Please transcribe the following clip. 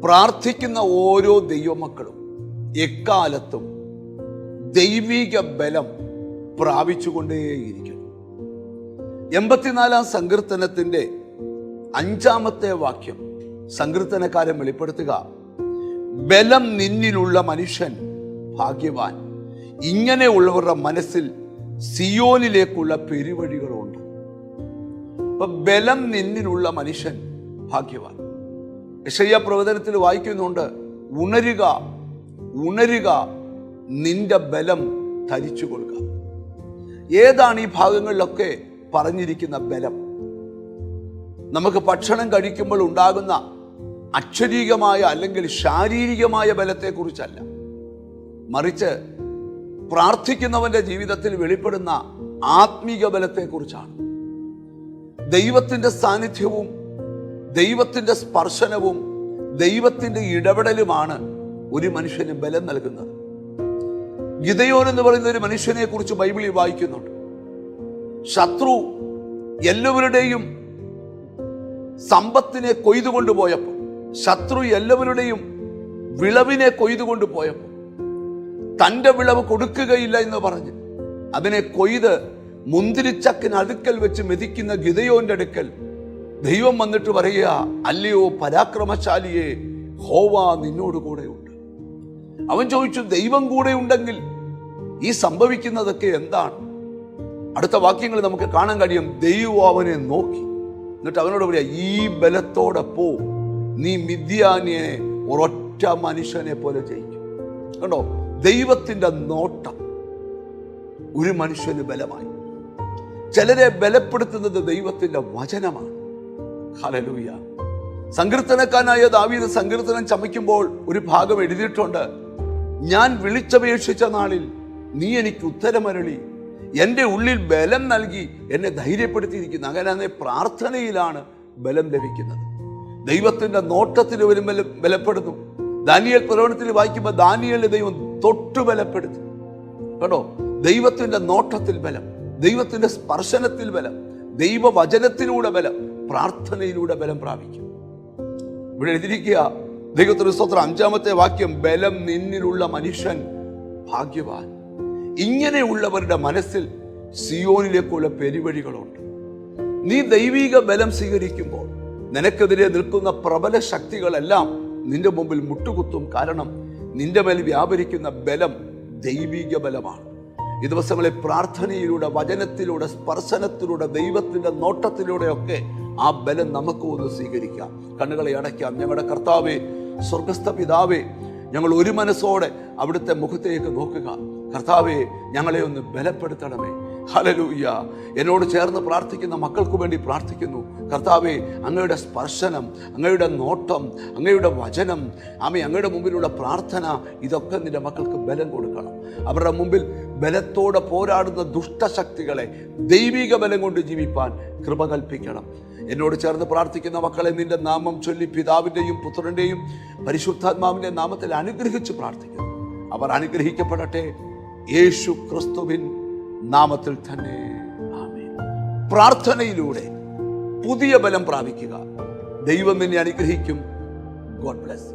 പ്രാർത്ഥിക്കുന്ന ഓരോ ദൈവമക്കളും എക്കാലത്തും ദൈവിക ബലം പ്രാപിച്ചുകൊണ്ടേയിരിക്കണം. 84-ാം സങ്കീർത്തനത്തിന്റെ 5-ാമത്തെ വാക്യം സങ്കീർത്തനക്കാരൻ വെളിപ്പെടുത്തുക, ബലം നിന്നിലുള്ള മനുഷ്യൻ ഭാഗ്യവാൻ, ഇങ്ങനെയുള്ളവരുടെ മനസ്സിൽ സിയോനിലേക്കുള്ള പെരുവഴികളുണ്ട്. അപ്പൊ ബലം നിന്നിലുള്ള മനുഷ്യൻ ഭാഗ്യവാൻ. യെശയ്യാ പ്രവചനത്തിൽ വായിക്കുന്നുണ്ട്, ഉണരുക ഉണരുക, നിന്റെ ബലം ധരിച്ചു കൊള്ളുക. ഏതാണ് ഈ ഭാഗങ്ങളിലൊക്കെ പറഞ്ഞിരിക്കുന്ന ബലം? നമുക്ക് ഭക്ഷണം കഴിക്കുമ്പോൾ ഉണ്ടാകുന്ന അക്ഷരീകമായ അല്ലെങ്കിൽ ശാരീരികമായ ബലത്തെക്കുറിച്ചല്ല, മറിച്ച് പ്രാർത്ഥിക്കുന്നവന്റെ ജീവിതത്തിൽ വെളിപ്പെടുന്ന ആത്മീക ബലത്തെക്കുറിച്ചാണ്. ദൈവത്തിന്റെ സാന്നിധ്യവും ദൈവത്തിന്റെ സ്പർശനവും ദൈവത്തിന്റെ ഇടപെടലുമാണ് ഒരു മനുഷ്യന് ബലം നൽകുന്നത്. ഗിദെയോൻ എന്ന് പറയുന്ന ഒരു മനുഷ്യനെ കുറിച്ച് ബൈബിളിൽ വായിക്കുന്നുണ്ട്. ശത്രു എല്ലാവരുടെയും സമ്പത്തിനെ കൊയ്തുകൊണ്ടുപോയപ്പോൾ, ശത്രു എല്ലാവരുടെയും വിളവിനെ കൊയ്തുകൊണ്ടുപോയപ്പോൾ, തൻ്റെ വിളവ് കൊടുക്കുകയില്ല എന്ന് പറഞ്ഞ് അതിനെ കൊയ്ത് മുന്തിരിച്ചക്കിന് അടുക്കൽ വെച്ച് മെതിക്കുന്ന ഗിദെയോന്റെ അടുക്കൽ ദൈവം വന്നിട്ട് പറയുക, അല്ലയോ പരാക്രമശാലിയെ, ഹോവ നിന്നോട് കൂടെയുണ്ട്. അവൻ ചോദിച്ചു, ദൈവം കൂടെ ഉണ്ടെങ്കിൽ ഈ സംഭവിക്കുന്നതൊക്കെ എന്താണ്? അടുത്ത വാക്യങ്ങൾ നമുക്ക് കാണാൻ കഴിയും. ദൈവം അവനെ നോക്കി, എന്നിട്ട് അവനോട് പറയാ, ഈ ബലത്തോടെ പോ, നീ മിദ്യാനിയെ ഒരൊറ്റ മനുഷ്യനെ പോലെ ജയിക്കും. കണ്ടോ, ദൈവത്തിന്റെ നോട്ടം ഒരു മനുഷ്യന് ബലമായി. ചിലരെ ബലപ്പെടുത്തുന്നത് ദൈവത്തിന്റെ വചനമാണ്. ഹല്ലേലൂയ. സങ്കീർത്തനക്കാരനായ ദാവീദ് സങ്കീർത്തനം ചമയ്ക്കുമ്പോൾ ഒരു ഭാഗം എഴുതിയിട്ടുണ്ട്, ഞാൻ വിളിച്ചപേക്ഷിച്ച നാളിൽ നീ എനിക്ക് ഉത്തരമരുളി, എൻ്റെ ഉള്ളിൽ ബലം നൽകി എന്നെ ധൈര്യപ്പെടുത്തിയിരിക്കുന്നു. അങ്ങനെ പ്രാർത്ഥനയിലാണ് ബലം ലഭിക്കുന്നത്. ദൈവത്തിന്റെ നോട്ടത്തിൽ ഒരു ബലപ്പെടുന്നു. ദാനിയേൽ പ്രവചനത്തിൽ വായിക്കുമ്പോൾ ദാനിയേലിനെ ദൈവം തൊട്ടു ബലപ്പെടുത്തി. കേട്ടോ, ദൈവത്തിന്റെ നോട്ടത്തിൽ ബലം, ദൈവത്തിന്റെ സ്പർശനത്തിൽ ബലം, ദൈവവചനത്തിലൂടെ ബലം, പ്രാർത്ഥനയിലൂടെ ബലം പ്രാപിക്കും. ഇവിടെ എഴുതിയിരിക്കുക, ദൈവത്തിന് സ്തോത്രം, 5-ാമത്തെ വാക്യം, ബലം നിന്നിലുള്ള മനുഷ്യൻ ഭാഗ്യവാൻ, ഇങ്ങനെയുള്ളവരുടെ മനസ്സിൽ സിയോനിലേക്കുള്ള പെരുവഴികളുണ്ട്. നീ ദൈവിക ബലം സ്വീകരിക്കുമ്പോൾ നിനക്കെതിരെ നിൽക്കുന്ന പ്രബല ശക്തികളെല്ലാം നിന്റെ മുമ്പിൽ മുട്ടുകുത്തും. കാരണം നിന്റെ മേൽ വ്യാപരിക്കുന്ന ബലം ദൈവിക ബലമാണ്. ഈ ദിവസങ്ങളിൽ പ്രാർത്ഥനയിലൂടെ, വചനത്തിലൂടെ, സ്പർശനത്തിലൂടെ, ദൈവത്തിന്റെ നോട്ടത്തിലൂടെയൊക്കെ ആ ബലം നമുക്ക് ഒന്ന് സ്വീകരിക്കാം. കണ്ണുകളെ അടയ്ക്കാം. ഞങ്ങളുടെ കർത്താവേ, സ്വർഗസ്ഥ പിതാവേ, ഞങ്ങൾ ഒരു മനസ്സോടെ അവിടുത്തെ മുഖത്തേക്ക് നോക്കുക. കർത്താവേ, ഞങ്ങളെ ഒന്ന് ബലപ്പെടുത്തണമേ. ഹല്ലേലൂയ. എന്നോട് ചേർന്ന് പ്രാർത്ഥിക്കുന്ന മക്കൾക്ക് വേണ്ടി പ്രാർത്ഥിക്കുന്നു. കർത്താവേ, അങ്ങയുടെ സ്പർശനം, അങ്ങയുടെ നോട്ടം, അങ്ങയുടെ വചനം, അങ്ങയുടെ മുമ്പിലുള്ള പ്രാർത്ഥന, ഇതൊക്കെ നിന്റെ മക്കൾക്ക് ബലം കൊടുക്കണം. അവരുടെ മുമ്പിൽ ബലത്തോടെ പോരാടുന്ന ദുഷ്ടശക്തികളെ ദൈവിക ബലം കൊണ്ട് ജീവിപ്പാൻ കൃപ കൽപ്പിക്കണം. എന്നോട് ചേർന്ന് പ്രാർത്ഥിക്കുന്ന മക്കളെ നിന്റെ നാമം ചൊല്ലി പിതാവിൻ്റെയും പുത്രൻ്റെയും പരിശുദ്ധാത്മാവിൻ്റെ നാമത്തിൽ അനുഗ്രഹിച്ച് പ്രാർത്ഥിക്കുന്നു. അവർ അനുഗ്രഹിക്കപ്പെടട്ടെ യേശു ക്രിസ്തുവിൻ നാമത്തിൽ തന്നെ. ആമേൻ. പ്രാർത്ഥനയിലൂടെ പുതിയ ബലം പ്രാപിക്കുക. ദൈവം നിന്നെ അനുഗ്രഹിക്കും. God bless.